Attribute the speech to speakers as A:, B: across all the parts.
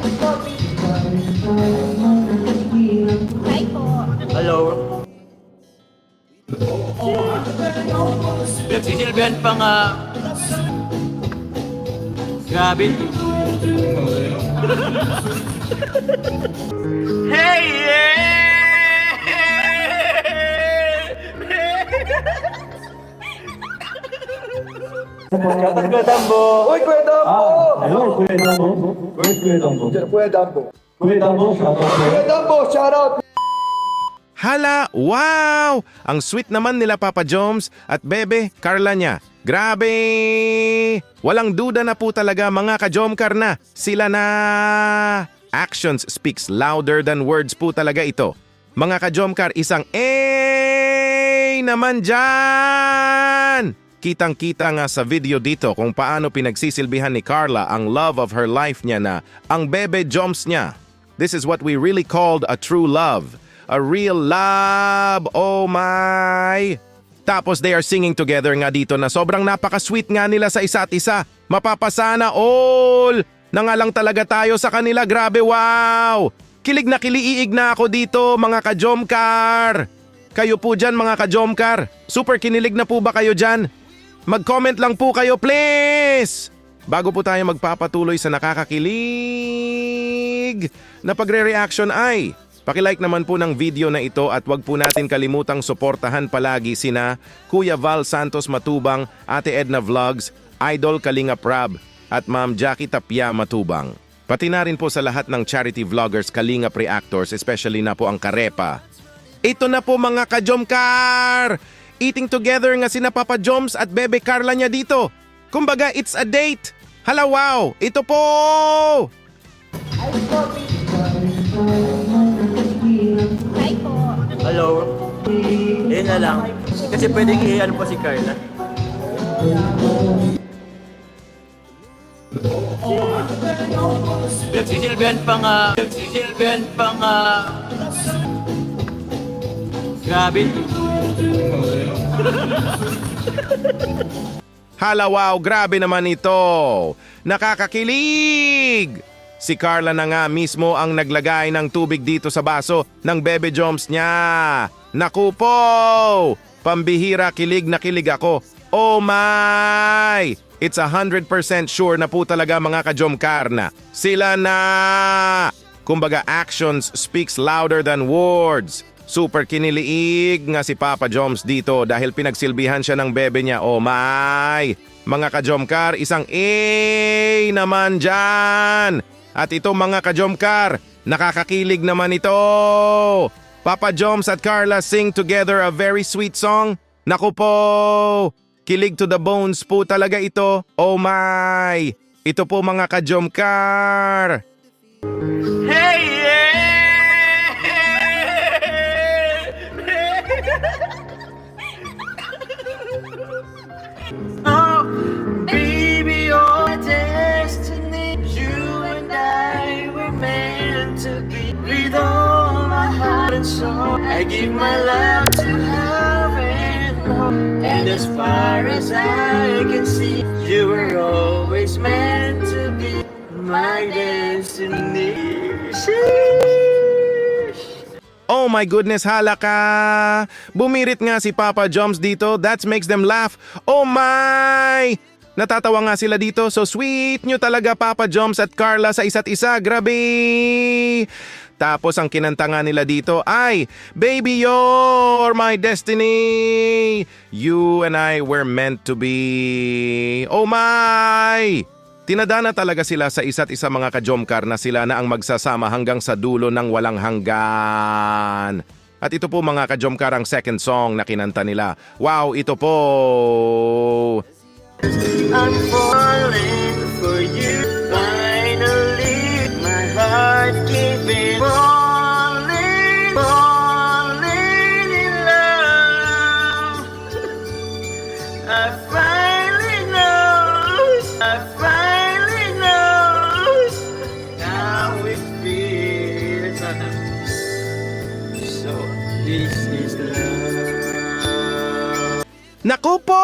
A: Hi po.
B: Hello. Pinagsisilbihan pa nga. Grabe. Hey, Shoutout Kuya Dambo! Uy, Kuya Dambo!
C: Hello, Kuya Dambo. Where's Kuya Dambo?
D: Kuya Dambo.
C: Kuya Dambo, shout out sa'yo.
D: Kuya Dambo, shout out!
E: Hala, wow! Ang sweet naman nila Papa Joms at Bebe Carla niya. Grabe! Walang duda na po talaga mga ka-Jomcar na. Sila na... Actions speaks louder than words po talaga ito. Mga ka-Jomcar, isang naman dyan! Kitang-kita nga sa video dito kung paano pinagsisilbihan ni Carla ang love of her life niya na ang Bebe Joms niya. This is what we really called a true love. A real love, oh my! Tapos they are singing together nga dito na sobrang napaka-sweet nga nila sa isa't isa. Mapapasana all! Nangalang talaga tayo sa kanila, grabe, wow! Kilig na kiliiig na ako dito, mga ka-Jomcar! Kayo po dyan, mga ka-Jomcar. Super kinilig na po ba kayo dyan? Mag-comment lang po kayo, please! Bago po tayo magpapatuloy sa nakakakilig na pagre-reaction ay paki-like naman po ng video na ito at wag po natin kalimutang suportahan palagi sina Kuya Val Santos Matubang, Ate Edna Vlogs, Idol Kalinga Prab at Ma'am Jackie Tapia Matubang. Pati na rin po sa lahat ng charity vloggers, Kalinga Reactors, especially na po ang Karepa. Ito na po mga ka-Jomcar! Eating together nga sina Papa Joms at Bebe Carla niya dito. Kumbaga, it's a date. Hala, wow! Ito po!
A: Hi po.
B: Hello. Ayun na lang. Kasi pwedeng i-ano pa si Carla. Pinagsisilbihan pa nga. Pinagsisilbihan pa nga. Grabe.
E: Hala, wow, grabe naman ito. Nakakakilig! Si Carla na nga mismo ang naglagay ng tubig dito sa baso ng Bebe Joms niya. Naku po! Pambihira, kilig na kilig ako. Oh my! It's 100% sure na po talaga mga ka-Jomcar na. Sila na! Kumbaga, actions speaks louder than words. Super kiniliig nga si Papa Joms dito dahil pinagsilbihan siya ng bebe niya. Oh my! Mga ka-Jomcar, isang naman dyan! At ito mga ka-Jomcar, nakakakilig naman ito! Papa Joms at Carla sing together a very sweet song. Naku po! Kilig to the bones po talaga ito. Oh my! Ito po mga ka-Jomcar!
B: Hey, Oh, baby, your destiny. You and I were meant to be. With all my heart and soul, I give my love to heaven. And as far as I can see, you were always meant to be my destiny.
E: Oh my goodness, hala ka! Bumirit nga si Papa Joms dito, that makes them laugh. Oh my! Natatawa nga sila dito, so sweet nyo talaga Papa Joms at Carla sa isa't isa, grabe! Tapos ang kinanta nga nila dito ay, Baby, you're my destiny! You and I were meant to be... Oh my! Tinadana talaga sila sa isa't isa mga ka-Jomcar na sila na ang magsasama hanggang sa dulo ng walang hanggan. At ito po mga ka-Jomcar ang second song na kinanta nila. Wow, ito po!
B: I'm falling for you. Finally, my heart gave in. Falling, falling in love. I finally knows. I finally knows how it feels. So this is love.
E: Naku po!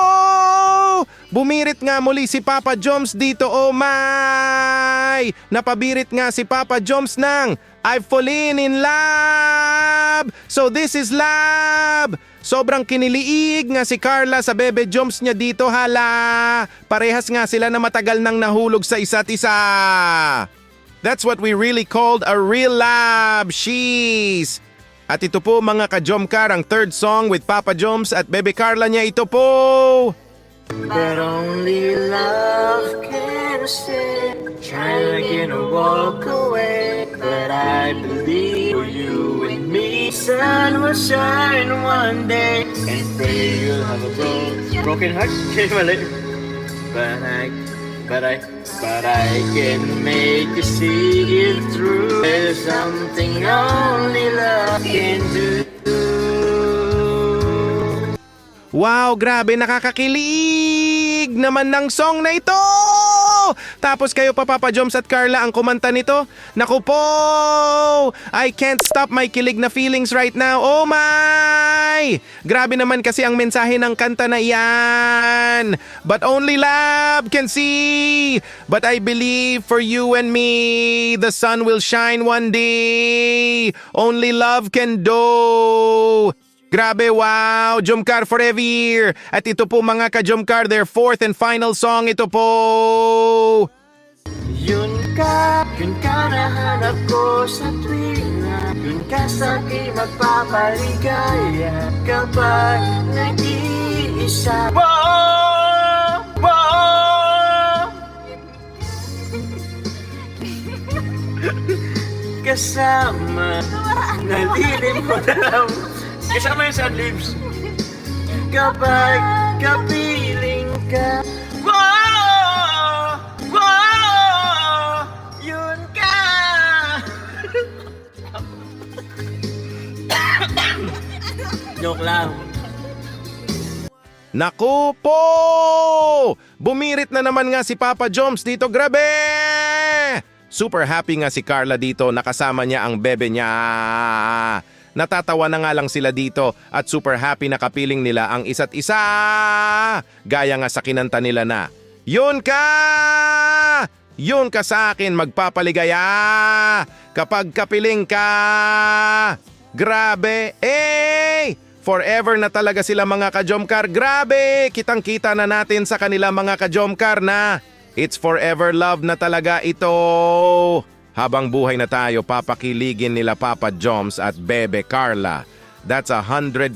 E: Bumirit nga muli si Papa Joms dito, oh my! Napabirit nga si Papa Joms ng I've fallen in love! So this is love! Sobrang kiniliig nga si Carla sa Bebe Joms niya dito, hala! Parehas nga sila na matagal nang nahulog sa isa't isa! That's what we really called a real love, she's! At ito po mga ka-Jomcar, ang third song with Papa Joms at Bebe Carla niya, ito po!
B: But only love can say. Trying again to walk away, but I believe for you and me. Sun will shine one day, and pray you'll have a broken heart. But I can make you see it through. There's something only love can do.
E: Wow, grabe, nakakakilig naman ng song na ito! Tapos kayo pa, Papa Joms at Carla, ang kumanta nito. Naku po! I can't stop my kilig na feelings right now. Oh my! Grabe naman kasi ang mensahe ng kanta na iyan. But only love can see. But I believe for you and me, the sun will shine one day. Only love can do. Grabe, wow! Jomcar forever year! At ito po mga ka-Jomcar, their fourth and final song, ito po!
B: Yun ka nahanap ko sa tuwina. Yun ka sa'kin magpapaligaya kapag nag-iisa. Wow! Wow! Kasama, nalilim mo na lang. Kasama yung sad lips. Kapag kapiling ka. Wow! Wow! Yun ka! Joke lang.
E: Naku po! Bumirit na naman nga si Papa Joms dito, grabe! Super happy nga si Carla dito, nakasama niya ang bebe niya. Natatawa na nga lang sila dito at super happy na kapiling nila ang isa't isa. Gaya nga sa kinanta nila na, Yun ka! Yun ka sa akin magpapaligaya kapag kapiling ka. Grabe! Eh! Forever na talaga sila mga ka-Jomcar. Grabe! Kitang-kita na natin sa kanila mga ka-Jomcar na it's forever love na talaga ito. Habang buhay na tayo, papakiligin nila Papa Joms at Bebe Carla. That's 100%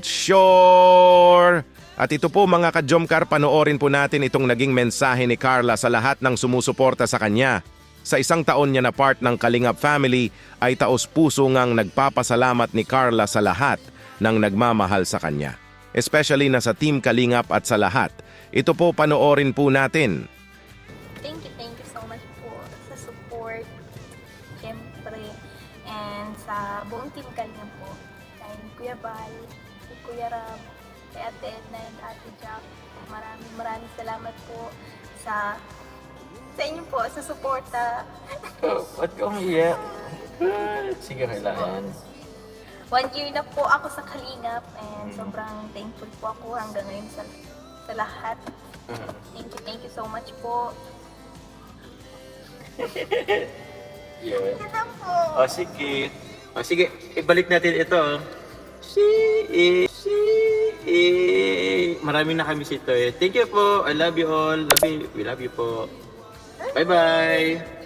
E: sure! At ito po mga ka-Jomcar, panoorin po natin itong naging mensahe ni Carla sa lahat ng sumusuporta sa kanya. Sa isang taon niya na part ng Kalingap family, ay taos-puso ngang nagpapasalamat ni Carla sa lahat ng nagmamahal sa kanya. Especially na sa Team Kalingap at sa lahat. Ito po panoorin po natin.
A: Thank you so much po sa support, syempre, and sa buong Team Kalingap po. Kay Kuya Bal, kay Kuya Ram, kay Ate Edna and Ate Jack. Maraming salamat po sa inyo po, sa suporta.
B: Ba't ka umiyak? Sige, kailangan.
A: 1 year na po ako sa Kalingap and sobrang thankful po ako hanggang ngayon sa lahat. Thank you so much po.
B: Yeah.
A: Yan lang po.
B: O sige, ibalik natin ito. Maraming nakamiss ito eh. Thank you po. I love you all. We love you po. Bye-bye.